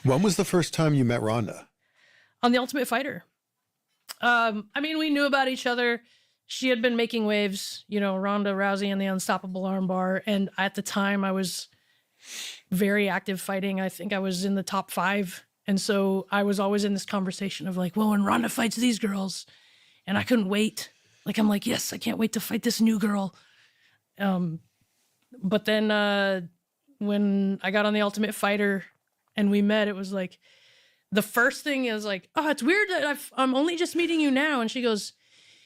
When was the first time you met Ronda? On The Ultimate Fighter. I mean, we knew about each other. She had been making waves, you know, Ronda Rousey and the Unstoppable Armbar. And at the time, I was very active fighting. I think I was in the top 5. And so I was always in this conversation of like, well, when Ronda fights these girls, and I couldn't wait. Like, I'm like, yes, I can't wait to fight this new girl. But then when I got on The Ultimate Fighter and we met, it was like, the first thing is like, oh, it's weird that I'm only just meeting you now. And she goes,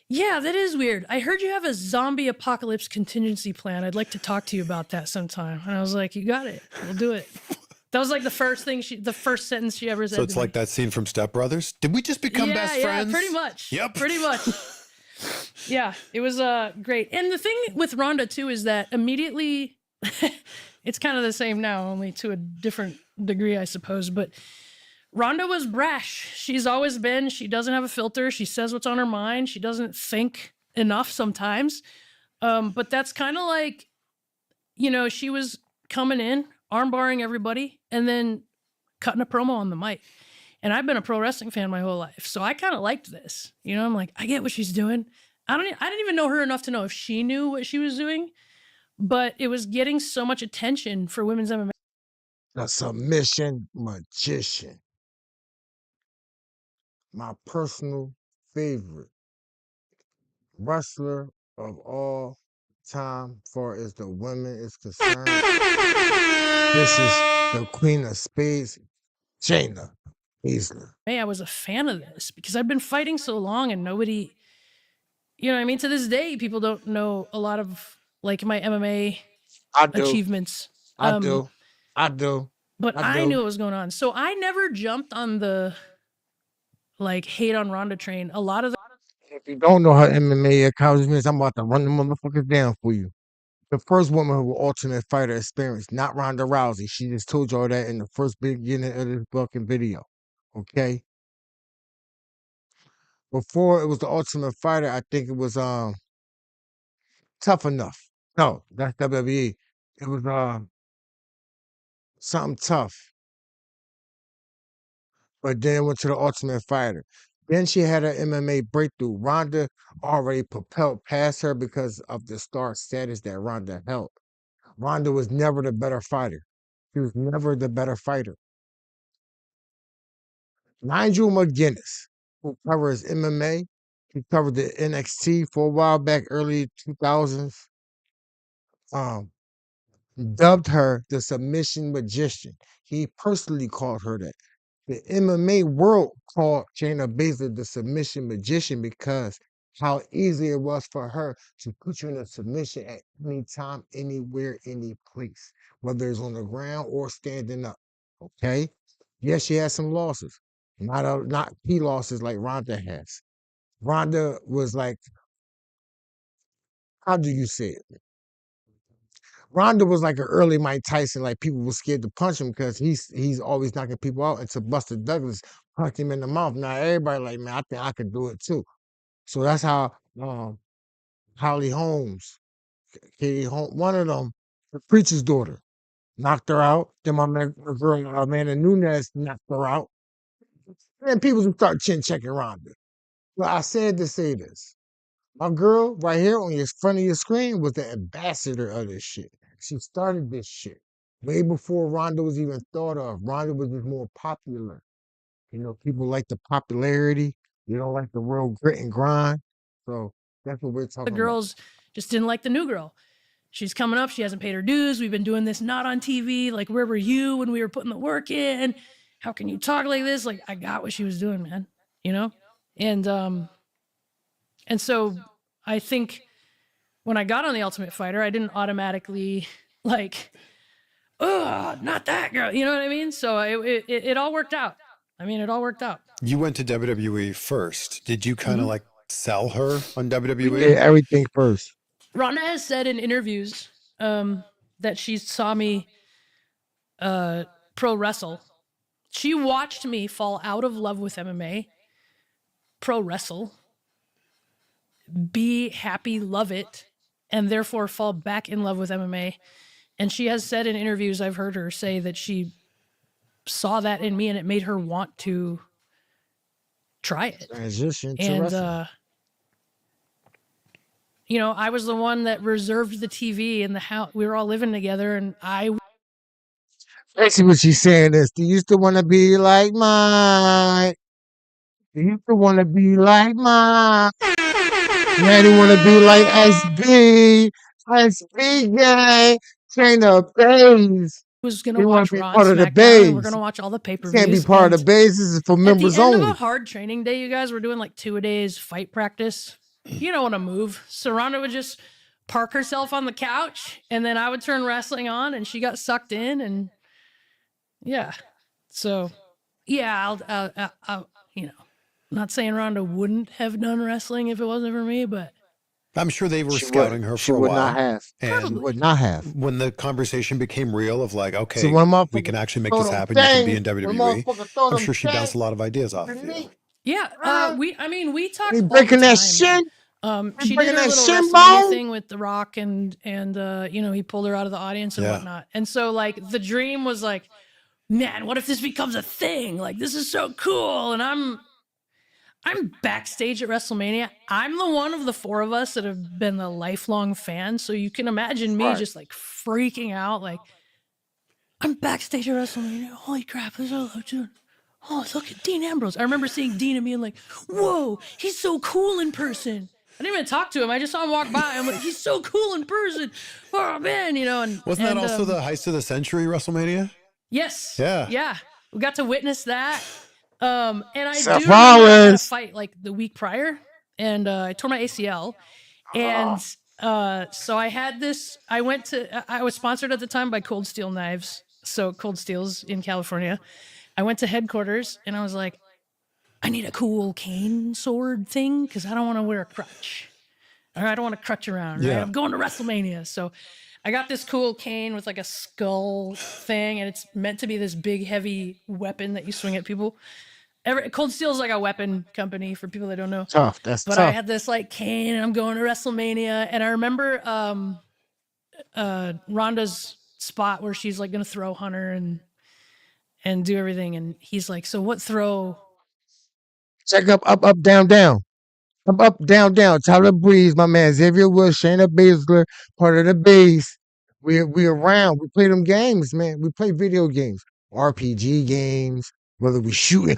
yeah, that is weird. I heard you have a zombie apocalypse contingency plan. I'd like to talk to you about that sometime. And I was like, you got it. We'll do it. That was like the first sentence she ever said. So it's like that scene from Step Brothers. Did we just become best friends? Yeah, pretty much. Yep. Pretty much. Yeah, it was great. And the thing with Ronda too is that immediately, it's kind of the same now, only to a different degree, I suppose. But Ronda was brash. She's always been. She doesn't have a filter. She says what's on her mind. She doesn't think enough sometimes. But that's kind of like, you know, she was coming in, armbarring everybody, and then cutting a promo on the mic. And I've been a pro wrestling fan my whole life, so I kind of liked this. You know, I'm like, I get what she's doing. I didn't even know her enough to know if she knew what she was doing, but it was getting so much attention for women's MMA. The submission magician. My personal favorite wrestler of all time, far as the women is concerned. This is the Queen of Spades, Shayna Baszler. Hey, I was a fan of this because I've been fighting so long and nobody, you know what I mean? To this day, people don't know a lot of like my MMA achievements. I do. But I knew what was going on. So I never jumped on the like hate on Ronda train. A lot of the If you don't know her MMA accomplishments, I'm about to run the motherfuckers down for you. The first woman who Ultimate Fighter experienced, not Ronda Rousey. She just told y'all that in the first beginning of this fucking video. Okay? Before it was the Ultimate Fighter, I think it was Tough Enough. No, that's WWE. It was something tough. But then it went to the Ultimate Fighter. Then she had her MMA breakthrough. Ronda already propelled past her because of the star status that Ronda held. Ronda was never the better fighter. She was never the better fighter. Nigel McGuinness, who covers MMA, he covered the NXT for a while back, early 2000s, um, dubbed her the submission magician. He personally called her that. The MMA world called Shayna Baszler the submission magician because how easy it was for her to put you in a submission at any time, anywhere, any place, whether it's on the ground or standing up. Okay? Yes, she had some losses, not key losses like Ronda has. Ronda was like, how do you say it? Ronda was like an early Mike Tyson. Like people were scared to punch him because he's always knocking people out. Until Buster Douglas punched him in the mouth. Now everybody like, man, I think I could do it too. So that's how Holly Holmes, Katie Holmes, one of them, the preacher's daughter, knocked her out. Then my girl Amanda Nunes knocked her out. And people would start chin checking Ronda. Well, I said to say this. My girl right here on your front of your screen was the ambassador of this shit. She started this shit way before Ronda was even thought of. Ronda was just more popular. You know, people like the popularity. You don't like the real grit and grind. So that's what we're talking the girls just didn't like the new girl. She's coming up. She hasn't paid her dues. We've been doing this not on TV. Like, where were you when we were putting the work in? How can you talk like this? Like, I got what she was doing, man. You know? And so I think when I got on The Ultimate Fighter, I didn't automatically like, oh, not that girl. You know what I mean? So it all worked out. I mean, it all worked out. You went to WWE first. Did you kind of like sell her on WWE? Yeah, everything first. Ronda has said in interviews that she saw me pro wrestle. She watched me fall out of love with MMA, pro wrestle, be happy, love it, and therefore fall back in love with MMA. And she has said in interviews, I've heard her say that she saw that in me, and it made her want to try it. Transition to And wrestling. you know, I was the one that reserved the TV in the house. We were all living together, and I Basically, what she's saying is, do you still want to be like Mike? Do you still want to be like Mike? Yeah, they want to be like SB, SB gang, Shayna Baszler. was They gonna want watch to be Raw and part of the SmackDown, and we're base. gonna watch all the You can't be pay-per-views. part of And the base. This is for at the members end of only. a hard training day, you guys were doing like 2 a days fight practice. You don't want to move. So Ronda would just park herself on the couch, and then I would turn wrestling on, and she got sucked in, and yeah. So yeah, I'll you know, not saying Ronda wouldn't have done wrestling if it wasn't for me, but I'm sure they were She scouting would. her She for a would while. not have. Probably. And She would not have. when the conversation became real of like, So okay, when we motherfucker can actually make throw this them happen, you can be things, in when WWE, motherfucker throw I'm them sure she bounced a things, lot of ideas off of you. Renee, yeah, we talk he all the breaking that time. shin. He She did breaking her that little shin WrestleMania bone. thing with The Rock, and you know, he pulled her out of the audience and Yeah. whatnot. And so like the dream was like, man, what if this becomes a thing? Like, this is so cool. And I'm backstage at WrestleMania. I'm the one of the 4 of us that have been the lifelong fans. So you can imagine me Right. just like freaking out, like, I'm backstage at WrestleMania. Holy crap, this is all dude. Oh, look at Dean Ambrose. I remember seeing Dean and being like, whoa, he's so cool in person. I didn't even talk to him. I just saw him walk by. I'm like, he's so cool in person. Oh man, you know. And Wasn't that also the Heist of the Century WrestleMania? Yes. Yeah. Yeah. We got to witness that. And I Seth do remember I had a Rollins. fight like the week prior, and I tore my ACL. And so I had this. I was sponsored at the time by Cold Steel Knives. So Cold Steel's in California. I went to headquarters and I was like, I need a cool cane sword thing because I don't want to wear a crutch. Or I don't want to crutch around. Right? Yeah. I'm going to WrestleMania. So I got this cool cane with like a skull thing, and it's meant to be this big, heavy weapon that you swing at people. Cold Steel is like a weapon company for people that don't know. Tough. That's But I tough. had this like cane, and I'm going to WrestleMania. And I remember Ronda's spot where she's like going to throw Hunter and do everything. And he's like, so what throw? Check up, down, down. Up, down, down. Tyler Breeze, my man. Xavier Woods, Shayna Baszler, part of the base. We around. We play them games, man. We play video games, RPG games. Whether we shooting,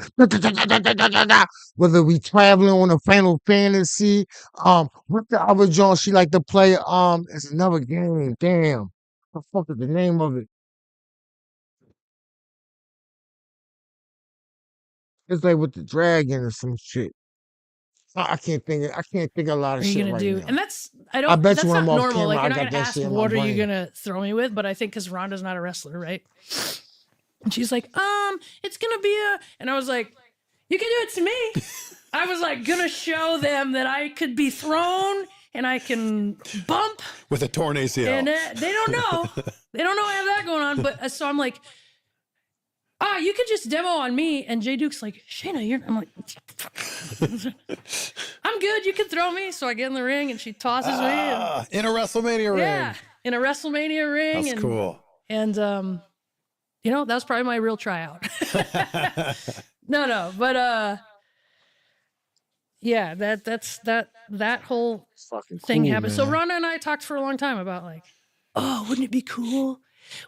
whether we traveling on a Final Fantasy. What the other joint she like to play? It's another game. Damn, what the fuck is the name of it? It's like with the dragon or some shit. I can't think. I can't think of a lot Are of you shit gonna right do? now. And that's I bet that's you when not I'm off normal. camera, Like, I you're not got gonna that ask, shit in my what are you brain. gonna throw me with? But I think because Ronda's not a wrestler, right? And she's like, it's gonna be a, and I was like, you can do it to me. I was like, gonna show them that I could be thrown and I can bump, With a torn ACL. and they don't know. They don't know I have that going on. But so I'm like, you could just demo on me. And Jay Duke's like, Shayna, I'm like, I'm good. You can throw me. So I get in the ring, and she tosses me. And, In a WrestleMania ring. yeah, in a WrestleMania ring. That's and, cool. And you know, that was probably my real tryout. No, but yeah, that whole Fucking thing cool, happened. So man. Ronda and I talked for a long time about like, oh, wouldn't it be cool?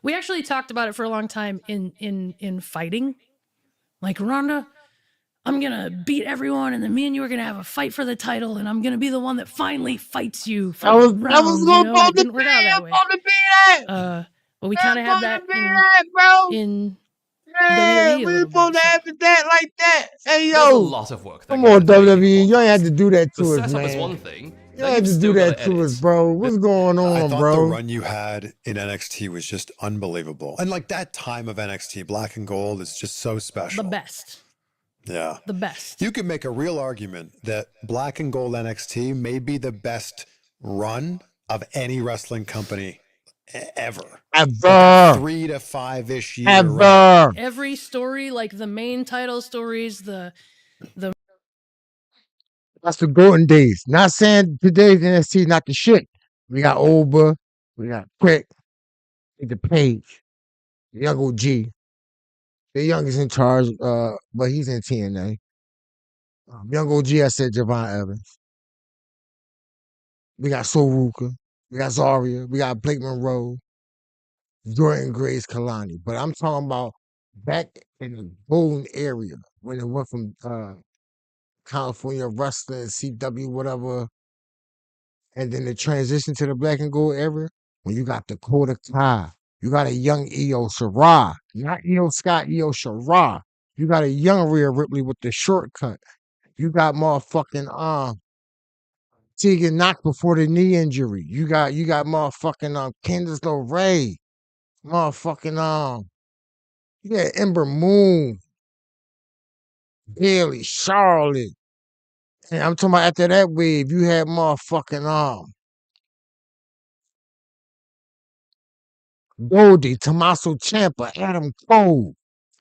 We actually talked about it for a long time in fighting. Like, Ronda, I'm gonna beat everyone, and then me and you are gonna have a fight for the title, and I'm gonna be the one that finally fights you for I was rounds. You gonna know, go and it to didn't work out that way. that. But we kind of had that bro. in Yeah, WWE a we little supposed bit. to have that like that. Hey, There's a yo. lot of work that Come goes on, into making a WWE. You ain't had to podcast. do that The to us, setup is man. one thing, You then had you've to do still that got to to us, edit. bro. What's going I on, thought the bro? run you had in NXT was just unbelievable. And like that time of NXT, black and gold, is just so special. The best. Yeah. The best. You could make a real argument that black and gold NXT may be the best run of any wrestling company ever. Like a 3 to 5-ish year run. Every story, like the main title stories, the That's the golden days. Not saying today's NXT not the shit. We got Oba, we got Quick, the Page, the Young OG. The youngest in charge, but he's in TNA. Young OG, I said Javon Evans. We got Soruka. We got Zaria. We got Blake Monroe. Jordan Grace Kalani. But I'm talking about back in the golden area when it went from California wrestling, CW, whatever, and then the transition to the black and gold area, when you got Dakota Kai, you got a young Io Shirai, not Io Scott, Io Shirai. You got a young Rhea Ripley with the shortcut. You got motherfucking Tegan Knox before the knee injury. You got motherfucking Candice LeRae. Motherfucking yeah, Ember Moon, Bailey, Charlotte. And I'm talking about after that wave, you had motherfucking Goldie, Tommaso Ciampa, Adam Cole,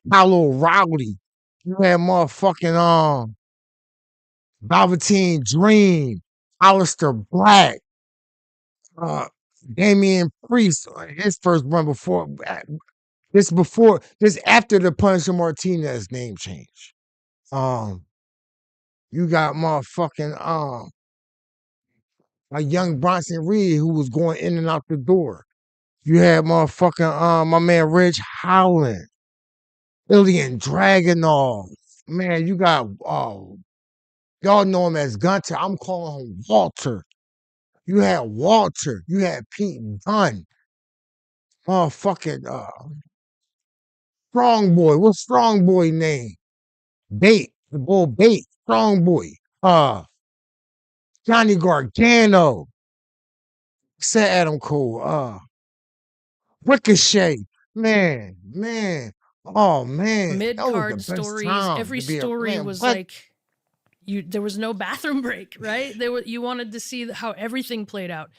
Paulo Rowley. You had motherfucking Velveteen Dream, Aleister Black, uh Damian Priest, his first run this after the Punisher Martinez name change. You got motherfucking a young Bronson Reed who was going in and out the door. You had motherfucking my man Ridge Holland, Illian Dragunov. Man, you got y'all know him as Gunter. I'm calling him Walter. You had Walter. You had Pete Dunne. Motherfucking Strong Boy. What's Strong Boy name? Bait. The bull Bait. Strong Boy. Johnny Gargano. Said Adam Cole. Ricochet. Man. Oh man. Mid That was the card best stories. time Every to be a story man. was What? like there was no bathroom break, right? You wanted to see how everything played out.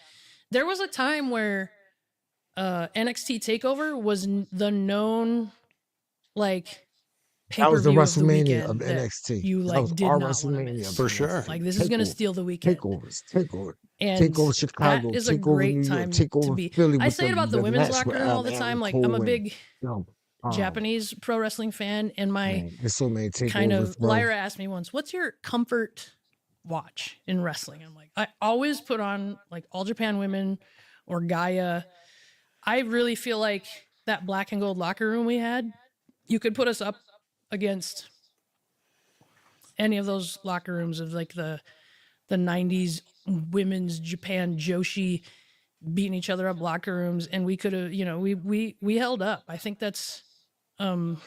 There was a time where NXT Takeover was the known like That was the pay-per-view of the WrestleMania weekend of that NXT. you That like was did our not want to WrestleMania miss. of For sure. NXT. Like this is going to steal the weekend. Takeover. And Takeover Chicago. that is a Takeover great New York. time to Takeover be. Philly. I With say it about the women's match locker with room all the Adam time. Like Cole I'm a and, big you know, Japanese pro wrestling fan, and my man, there's so many takeovers, kind of bro. Lyra asked me once, "What's your comfort watch in wrestling?" I'm like, I always put on like All Japan Women or Gaia. I really feel like that black and gold locker room we had, you could put us up against any of those locker rooms of like the 90s women's Japan Joshi beating each other up locker rooms, and we could have, we held up. I think that's Bianca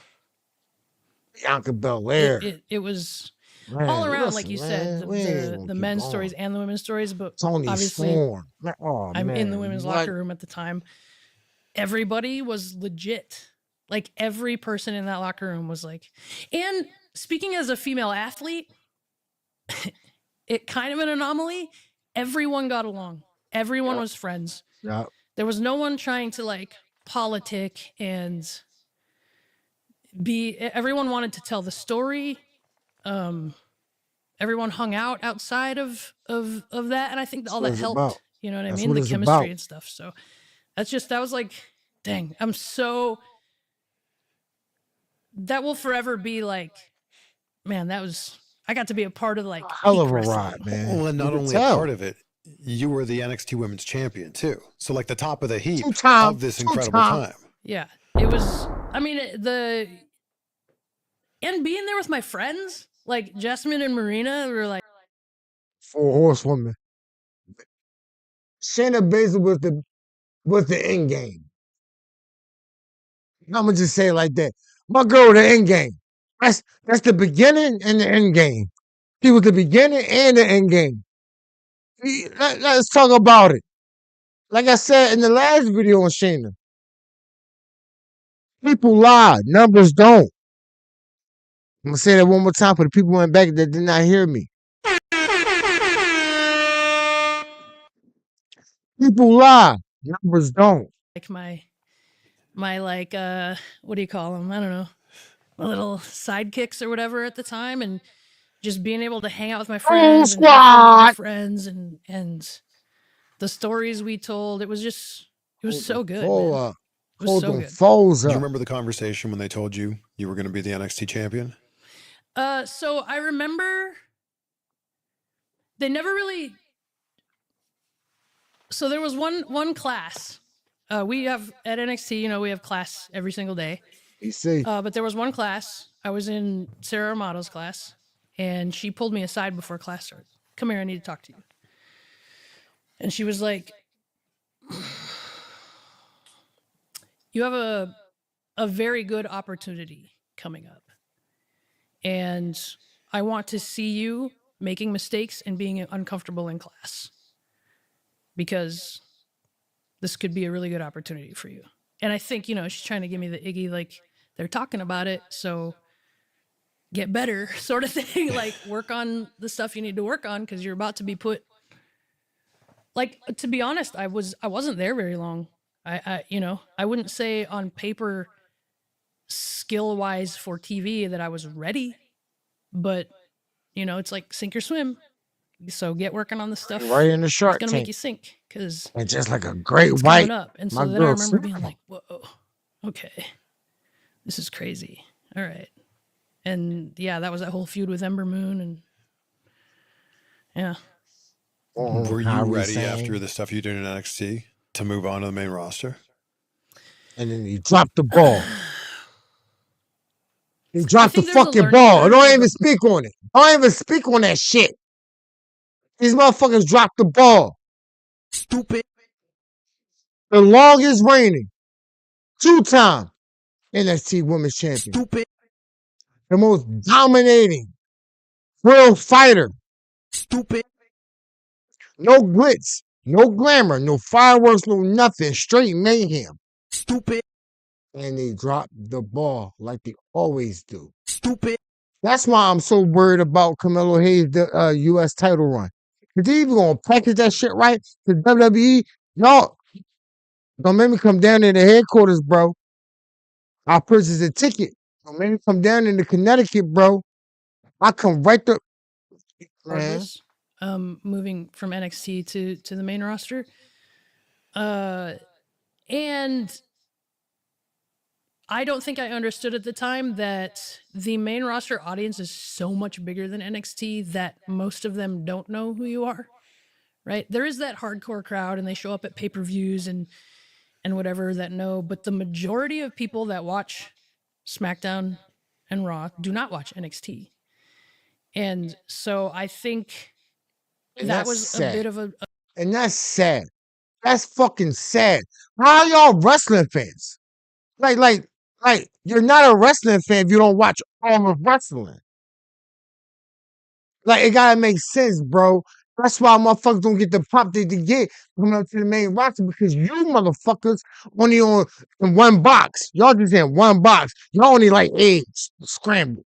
Belair. it was Man, all around, listen, like you man, said, we ain't gonna the keep men's going. stories and the women's stories, but Tony obviously Storm. Man, oh, I'm in the man, women's what? locker room at the time. Everybody was legit. Like every person in that locker room was like, and speaking as a female athlete, it kind of an anomaly. Everyone got along. Everyone was friends. Yeah. There was no one trying to like politic and everyone wanted to tell the story. Everyone hung out outside of that, and I think all that helped. About. You know what I That's mean? what The it's chemistry about. and stuff. So that was like, dang, that will forever be like, man, I got to be a part of like Hell peak of a wrestling. ride, man. Well, and not You could only a tell. part of it, you were the NXT Women's Champion too. So like the top of the heap Two-time, of this incredible time. Yeah, it was. I mean, and being there with my friends, like Jasmine and Marina, were like 4 horsewomen. Shayna Baszler was the end game. I'm gonna just say it like that. My girl, the end game. That's the beginning and the end game. She was the beginning and the end game. Let's talk about it. Like I said in the last video on Shayna, people lie, numbers don't. I'm gonna say that one more time for the people in the back that did not hear me. People lie, numbers don't. like my like what do you call them? I don't know, my little sidekicks or whatever at the time, and just being able to hang out with my friends and have fun with my friends and the stories we told. It was so good. Man. was Hold so them good. foes Do you up. remember the conversation when they told you you were going to be the NXT champion? So I remember they never really. So there was one class. We have at NXT, you know, we have class every single day. You see, But there was one class. I was in Sarah Armato's class, and she pulled me aside before class started. Come here, I need to talk to you. And she was like, "You have a very good opportunity coming up, and I want to see you making mistakes and being uncomfortable in class, because this could be a really good opportunity for you." And I think, you know, she's trying to give me the Iggy, like, they're talking about it, so get better sort of thing. Like, work on the stuff you need to work on, because you're about to be put. Like, to be honest, I wasn't there very long. I you know, I wouldn't say on paper, skill wise for TV, that I was ready, but you know, it's like sink or swim. So get working on the stuff right in the that's Shark gonna make Tank. you sink, because And just like a great it's white, coming up. And my so then I girl remember Snap. being like, whoa, okay, this is crazy. All right. And yeah, that was that whole feud with Ember Moon, and yeah. Were you Kyrie ready sang, after the stuff you did in NXT to move on to the main roster? and then he dropped the ball. He dropped the think there's a fucking learning ball. curve Don't with even speak on it. Don't even speak on that shit. These motherfuckers dropped the ball. Stupid. The longest reigning, 2-time NXT Women's Champion. Stupid. The most dominating real fighter. Stupid. No glitz, no glamour, no fireworks, no nothing. Straight mayhem. Stupid. And they dropped the ball like they always do. Stupid. That's why I'm so worried about Carmelo Hayes' U.S. title run. Because they even going to package that shit right to WWE. Y'all, don't make me come down to the headquarters, bro. I'll purchase a ticket. Don't make me come down into Connecticut, bro. I come right to... Man. regardless, moving from NXT to the main roster. And I don't think I understood at the time that the main roster audience is so much bigger than NXT that most of them don't know who you are, right? There is that hardcore crowd, and they show up at pay-per-views and whatever that know, but the majority of people that watch SmackDown and Raw do not watch NXT. And so I think And that that's was sad. a bit of a And that's sad. That's fucking sad. How are y'all wrestling fans? Like, you're not a wrestling fan if you don't watch all of wrestling. Like, it gotta make sense, bro. That's why motherfuckers don't get the pop they get coming up to the main roster, because you motherfuckers only on in one box. Y'all just in one box. Y'all only like eggs scrambled.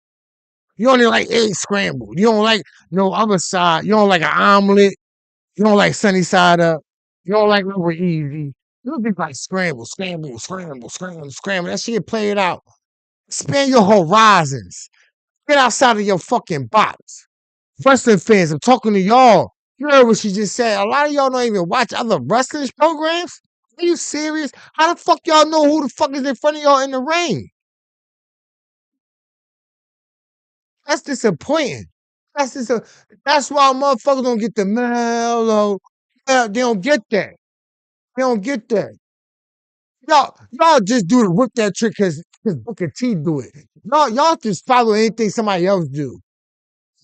You only like eggs scrambled. You don't like no other side. You don't like an omelet. You don't like sunny side up. You don't like over easy. You just like scramble, scramble, scramble, scramble, scramble. That shit play it out. Expand your horizons. Get outside of your fucking box. Wrestling fans, I'm talking to y'all. You heard what she just said. A lot of y'all don't even watch other wrestling programs. Are you serious? How the fuck y'all know who the fuck is in front of y'all in the ring? That's disappointing. That's why motherfuckers don't get the mellow. They don't get that. They don't get that. Y'all just do the whip that trick because Booker T do it. Y'all just follow anything somebody else do.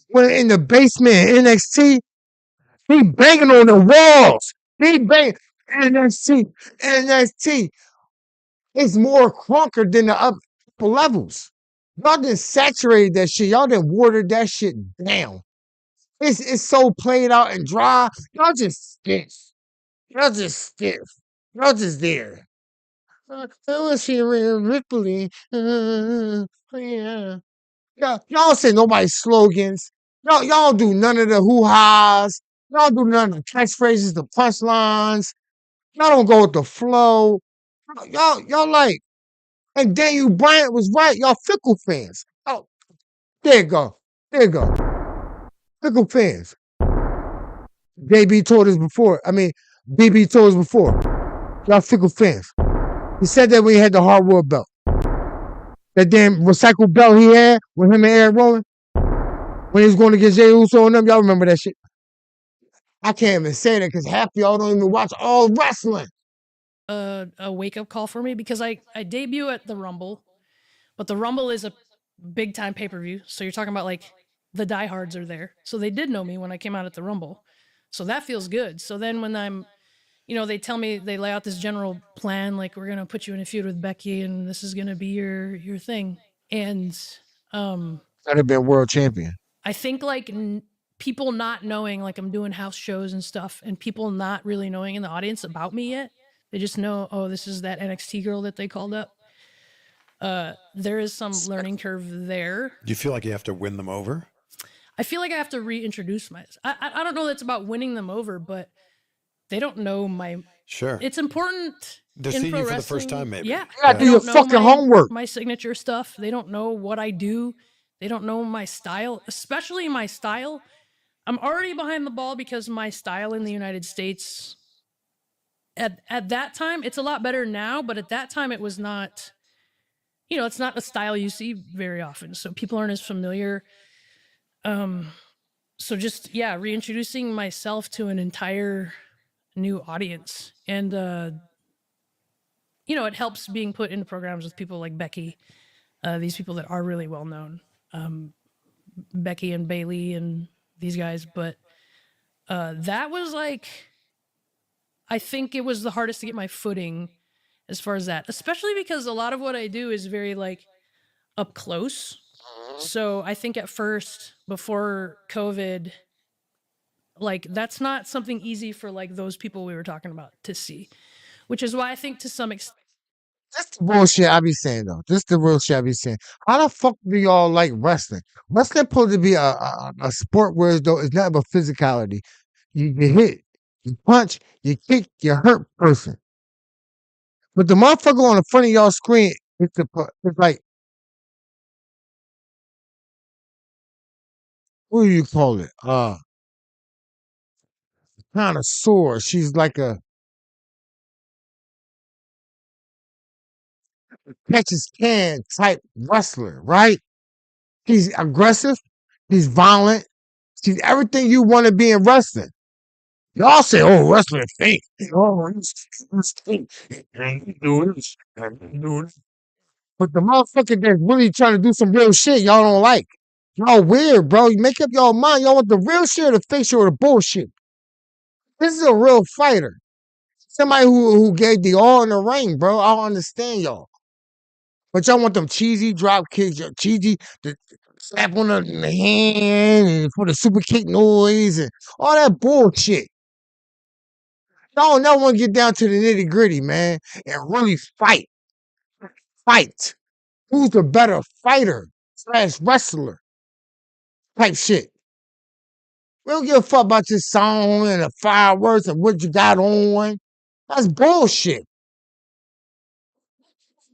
When in the basement in NXT, he banging on the walls. He bang NXT. It's more crunker than the upper levels. Y'all done saturated that shit. Y'all done watered that shit down. It's so played out and dry. Y'all just stiff. Y'all just stiff. Y'all just there. I was here Ripley. Yeah. Y'all don't say nobody's slogans. Y'all don't do none of the hoo-has. Y'all do none of the catchphrases, the punchlines. Y'all don't go with the flow. Y'all like, and Daniel Bryant was right. Y'all fickle fans. Oh, there you go. There you go. Fickle fans. JB told us before. I mean, BB told us before. Y'all fickle fans. He said that when he had the hardwood belt. That damn recycled belt he had with him and Eric Rowan. When he was going to get Jey Uso and them. Y'all remember that shit? I can't even say that because half y'all don't even watch all wrestling. A wake-up call for me because I debut at the Rumble, but the Rumble is a big-time pay-per-view. So you're talking about like the diehards are there. So they did know me when I came out at the Rumble. So that feels good. So then when I'm, they tell me, they lay out this general plan, like we're going to put you in a feud with Becky and this is going to be your thing. And I'd have been world champion. I think like people not knowing, like I'm doing house shows and stuff and people not really knowing in the audience about me yet. They just know, oh, this is that NXT girl that they called up. There is some learning curve there. Do you feel like you have to win them over? I feel like I have to reintroduce myself. I don't know that's about winning them over, but they don't know my... Sure. It's important. They're seeing you for the first time, maybe. Yeah. You gotta do your fucking homework. My signature stuff. They don't know what I do. They don't know my style, especially my style. I'm already behind the ball because my style in the United States... At that time, it's a lot better now, but at that time it was not, it's not a style you see very often. So people aren't as familiar. So just, reintroducing myself to an entire new audience. And, it helps being put into programs with people like Becky, these people that are really well known, Becky and Bailey and these guys. But that was like... I think it was the hardest to get my footing as far as that, especially because a lot of what I do is very like up close. So I think at first, before COVID, like that's not something easy for like those people we were talking about to see, which is why I think to some extent. That's the bullshit I be saying though. This the real shit I be saying. How the fuck do y'all like wrestling? Wrestling supposed to be a sport where it's not about physicality. You hit. You punch, you kick, you hurt person. But the motherfucker on the front of y'all screen, it's like, what do you call it? Connoisseur. She's like a catches can type wrestler, right? She's aggressive. She's violent. She's everything you want to be in wrestling. Y'all say, oh, wrestling fake. Oh, it's fake. Do this. Do this. But the motherfucker that's really trying to do some real shit, y'all don't like. Y'all weird, bro. You make up your mind. Y'all want the real shit or the fake shit or the bullshit. This is a real fighter. Somebody who gave the all in the ring, bro. I don't understand y'all. But y'all want them cheesy drop kicks, cheesy the slap on the hand and for the super kick noise and all that bullshit. Y'all never want to get down to the nitty gritty, man, and really fight. Fight. Who's the better fighter / wrestler? Type shit. We don't give a fuck about your song and the fireworks and what you got on. That's bullshit.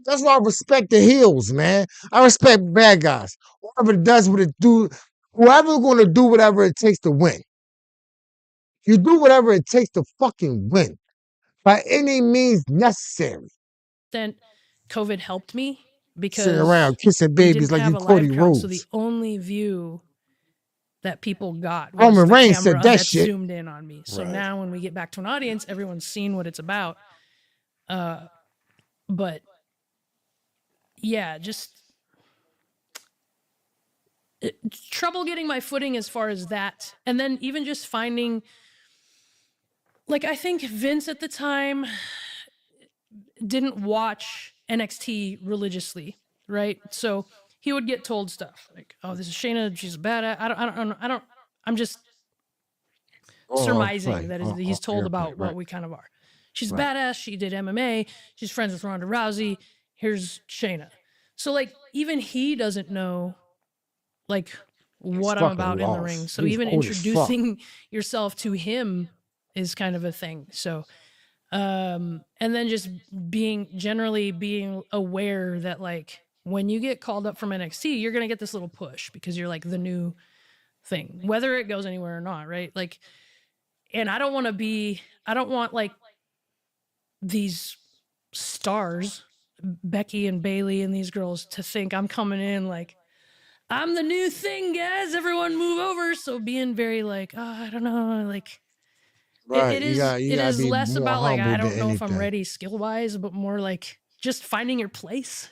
That's why I respect the heels, man. I respect bad guys. Whoever does what it do, whoever's gonna do whatever it takes to win. You do whatever it takes to fucking win. By any means necessary. Then COVID helped me because sitting around kissing babies like you Cody Rhodes. So the only view that people got was Roman the Reigns camera said that that shit. zoomed in on me. So now when we get back to an audience, everyone's seen what it's about. But yeah, just trouble getting my footing as far as that. And then even just finding, like, I think Vince at the time didn't watch NXT religiously, right? So he would get told stuff like, "Oh, this is Shayna. She's a badass." I'm just surmising that he's told about what we kind of are. She's badass. She did MMA. She's friends with Ronda Rousey. Here's Shayna. So like, even he doesn't know, like, what I'm about in the ring. So even introducing yourself to him is kind of a thing. So. And then just generally being aware that like when you get called up from NXT, you're going to get this little push because you're like the new thing, whether it goes anywhere or not. Right. Like, and I don't want like these stars, Becky and Bailey and these girls, to think I'm coming in like, I'm the new thing, guys. Everyone move over. So being very like, oh, I don't know, like Right. it You gotta is be less more about like, humble I than don't know if I'm anything. ready skill wise, but more like just finding your place.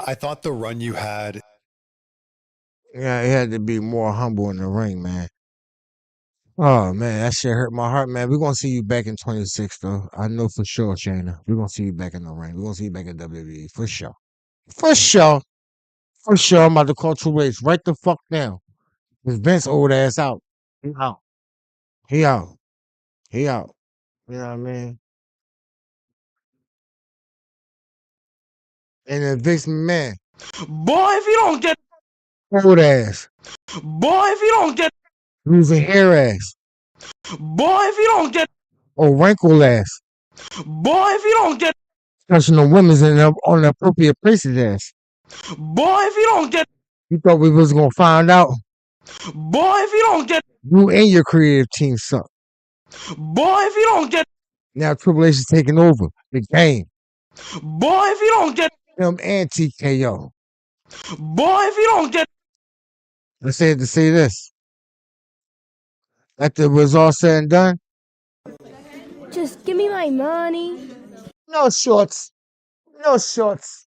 I thought the run you had, Yeah, you had to be more humble in the ring, man. Oh man, that shit hurt my heart, man. We're gonna see you back in 26 though. I know for sure, Shayna. We're gonna see you back in the ring. We're gonna see you back in WWE for sure. For sure. For sure. I'm about to call Triple H right the fuck now. This Vince old ass out. He out. He out. He out. You know what I mean? And then Vince McMahon. Boy, if you don't get old ass. Boy, if you don't get losing hair ass. Boy, if you don't get wrinkle ass. Boy, if you don't get touching the women's in the, on the appropriate places ass. Boy, if you don't get you thought we was gonna find out. Boy, if you don't get you and your creative team suck. Boy, if you don't get now Triple H is taking over the game. Boy, if you don't get him and TKO. Boy, if you don't get I said to say this. After it was all said and done. Just give me my money. No shorts. No shorts.